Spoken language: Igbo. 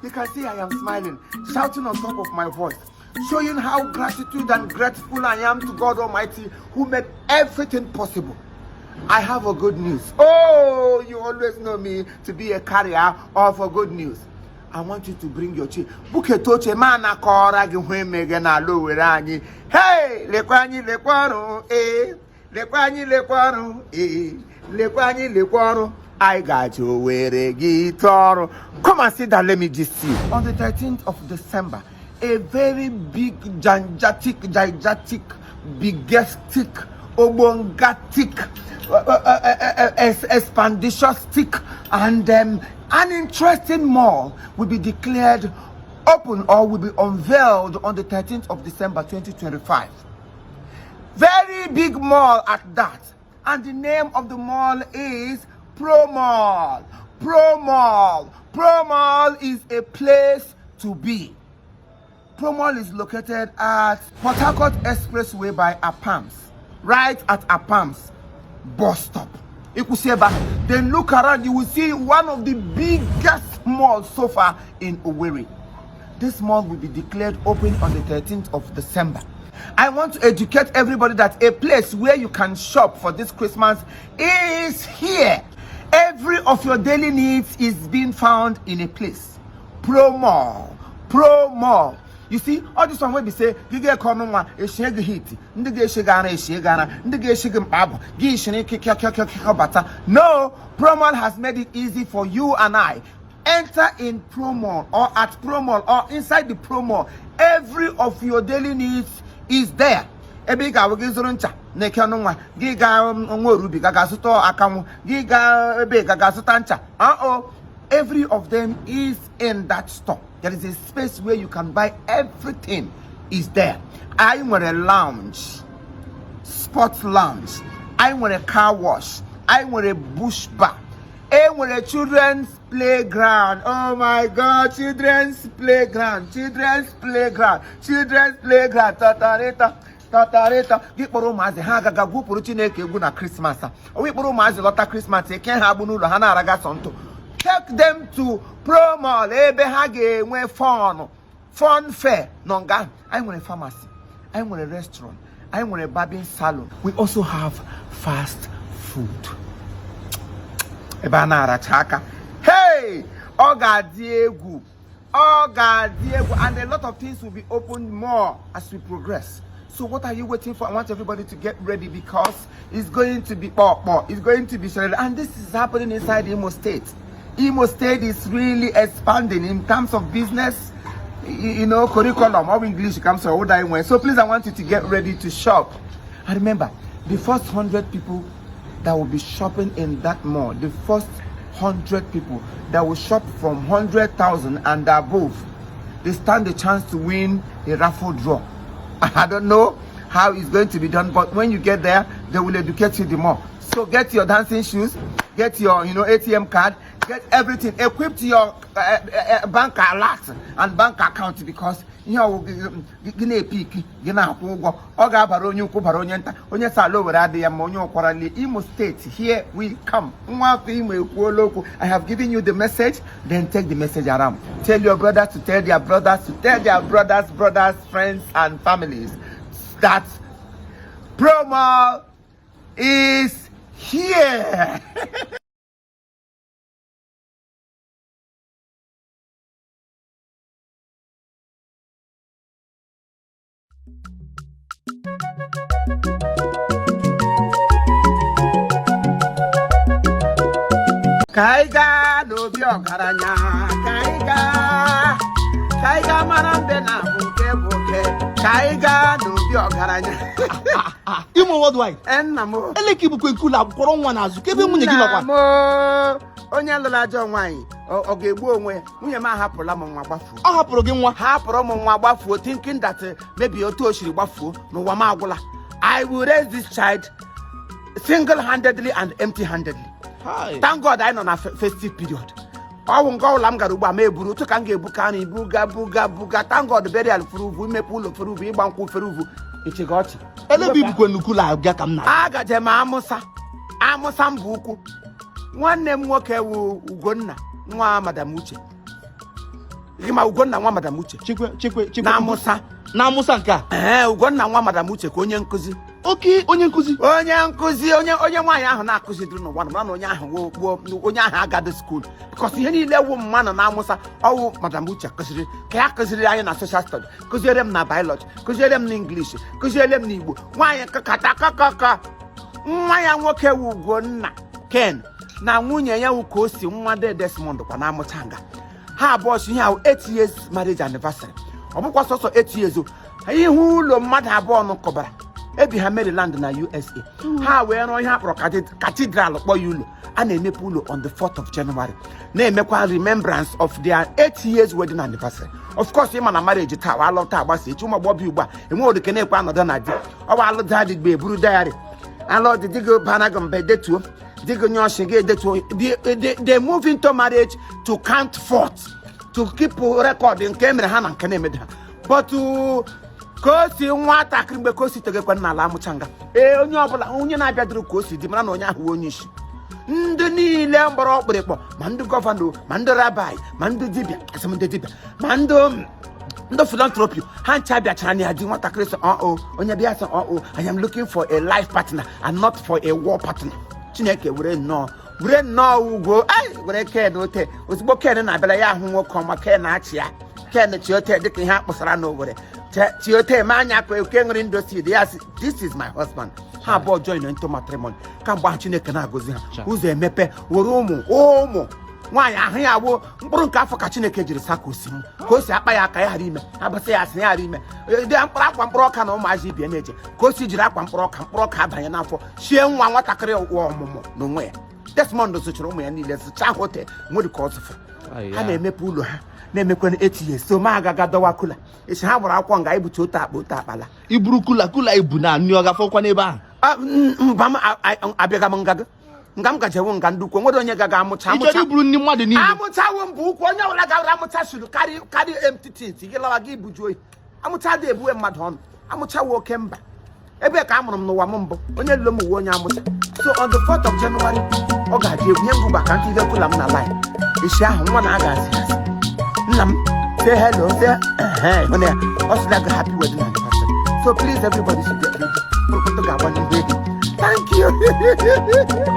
You can see I am smiling, shouting on top of my voice, showing how gratitude and grateful I am to God Almighty who made everything possible. I have a good news. Oh, you always know me to be a carrier of a good news. I want you to bring your chief. Buketoche mana kora gi mege na lo were anyi. Hey, lekwanyi lekwaru, lekwanyi lekwaru, lekwanyi lekwaru. I got you where guitar. Come and sit down, let me just see. On the 13th of December, a very big, gigantic, bigestic, obongatic, expanditious, and an interesting mall will be declared open or will be unveiled on the 13th of December 2025. Very big mall at that. And the name of the mall is Pro Mall. Pro Mall. Pro Mall is a place to be. Pro Mall is located at Port Harcourt Expressway by Apams. Right at Apams bus stop. Then look around, you will see one of the biggest malls so far in Owerri. This mall will be declared open on the 13th of December. I want to educate everybody that a place where you can shop for this Christmas is here. Every of your daily needs is being found in a place. Pro Mall. Pro Mall. You see, all this one where we say, you get common one, a shag hit, ndigga shigana, ndigga shigam ab, bata. No, Pro Mall has made it easy for you and I. Enter in Pro Mall or at Pro Mall or inside the Pro Mall. Every of your daily needs is there. Ebiga wagizuruncha, nekanwa, giga ruby, gagasuto akamu, giga ebe gagasutancha. Every of them is in that store. There is a space where you can buy everything is there. I want a lounge, sports lounge. I want a car wash. I want a bush bar. I want a children's playground. Oh my God, children's playground, children's playground, children's playground. Tatareta. Giporo mazi hagaga gupuru chineke egwu na Christmas. Owikporo mazi lota Christmas eke ha bu n'ulo ha na-araga sonto. Take them to Pro Mall. Ebe ha ga-enwe fun fair. Nonga. I want a pharmacy. I want a restaurant. I want a barbing salon. We also have fast food. Ebe na arachaka. Hey! Oga diegu. And a lot of things will be opened more as we progress. So what are you waiting for? I want everybody to get ready because it's going to be it's going to be shared. And this is happening inside Imo State. Imo State is really expanding in terms of business, curriculum or English comes to what I want. So please, I want you to get ready to shop. And remember, the first 100 people that will be shopping in that mall, the first 100 people that will shop from 100,000 and above, they stand a chance to win a raffle draw. I don't know how it's going to be done, but when you get there, they will educate you the more. So get your dancing shoes, get your ATM card, get everything, equip your bank alert and bank account because gina peak gina akwụgwọ ọ ga-abara onye ukwu bara onye nta onye sala were adị ya ma onye ụkwarali. Imo State, here we come. I have given you the message, then take the message around. Tell your brothers to tell their brothers to tell their brothers, friends and families that Pro Mall is here. Kaiga no bi ogaranya, kaiga marambe na buke, kaiga no bi ogaranya. Imo worldwide. Ennamo. Eleki bu kwekula kworo nwa na azu kebe munye gi lokwa. Mo onye lụrụ ajọ nwaanyị ọ ga-egbu onwe nwunye m ahapụla m nwa gbafuo. Ọ hapụrụ gị nwa. Hapụrụ m nwa gbafuo, thinking that maybe otu o shiri gbafuo n'ụwa m agwụla. I will raise this child single-handedly and empty-handedly. Hi. Thank God I know na festive period. I won't go lam garu ba me buru to kan ge bukani buga. Thank God burial furuvu me pulo furuvu igbanku furuvu ichigoti. Elebi bukwe nukula abia kam na. Aga je ma amusa mbuku. Nwanne m nwoke wu Ugonna nwa Madam Uche. Gima Ugonna nwa Madam Uche. Chekwe. Na Musa nke a. Ugonna nwa Madam Uche ka onye nkuzi. Okay, onye nkuzi. Onye nwaanyị ahụ na-akụzidiri n'ụwa na onye ahụ agadi school. Because ihe niile wu mmanụ na Musa ọwụ Madam Uche kụziri ka ya kụziri anyị na social study, kụziere m na biology, kụziere m na English, kụziere m na Igbo. Nwaanyị kaka nwa ya nwoke wu Ugonna Ken na nwunye ya wu ka o si nwa Desmond kwa na amụchanga. Ha abụọ si ihe ahụ 8 years marriage anniversary. Ọ bụkwa sọsọ 8 years o. Ihu ụlọ mmadụ abụọ nọkọbara. Ebi ha Maryland na USA. Ha wee rụọ ihe akpọrọ cathedral kpọ ya ụlọ. A na-emepe ụlọ on the 4th of January. Na-emekwa remembrance of their 8 years wedding anniversary. Of course, ịma na marriage taa alụ taa gbasa echi ụmụ agbọghọ ugbu a enwe odike na-ekwe anọdụ na di. Ọ bụ alụ daa digbe eburu diary. Alụ dị digo banago mbe detuo. Digo nyoshi ga detuo. They move into marriage to count forth, to keep record nke mere ha na nke na-emede ha. But ka o si nwatakịrị mgbe ka o si tegekwa n'ala amụchanga. Onye ọbụla onye na-abịadoro ka o si dị mara na onye ahụ onye isi. Ndị niile mgbọrọ ọkpụrịkpọ ma ndị gọvanọ ma ndị rabai ma ndị dibịa asịmndị dibịa ma ndị philanthropy ha ncha bịachara na ya di nwatakịrị sị onye bịa sị I am looking for a life partner and not for a war partner. Chineke were nnọọ ugo were Ken ote ozugbo Ken na-abịara ya ahụ nwoke ọma Ken na-achị ya Ken chiote dịka ihe a kpụsara n'Owerri chiote ma anya ka oke nwere ndosid ya sị this is my husband. Ha abụọ join into matrimony kamgbe ha Chineke na-agọzi ha ụzọ emepe were ụmụ nwaanyị ahụ ya bụ mkpụrụ nke afọ ka Chineke jiri sakosi m ka o si akpa ya aka ya ghara ime abasị ya asị ya ghara ime dị mkpụrụ ọka na ụmụazị ibie na-eje ka o si jiri akwa mkpụrụ ọka abanye n'afọ shie nwa nwatakịrị ụwa ọmụmụ n'onwe ya. Desmond sochiri ụmụ ya niile sụchaa hotel nwere ka ọ zụfụ. Ha na-emepe ụlọ ha na-emekwa 8 years so ma agaga dọwa kula esi ha gbara akwụkwọ nga ibute ote akpala Iburu kula ibu na nni ọ gafọkwa n'ebe ahụ. Mba m abịaga m ngaga nga m gajewo nga ndị ukwu nwere onye gaga amụcha Ịchọrọ iburu nni mmadụ niile. Amụchawo mbụ ukwu onye ọbụla gawara amụcha suru karị empty gị lawa gị ibuju oyi amụcha dị ebuwe mmadụ ọnụ amụchawo oke mba ebe ka amụrụ m n'ụwa m mbụ onye lụrụ m uwe onye amụcha so on the 4th of January ọ ga-adị egwu nye mbụ maka ndị ile kula m na line isi ahụ nwa na-agazi nna m say hello say ọ sị na happy wedding anniversary so please everybody should get ready. Thank you.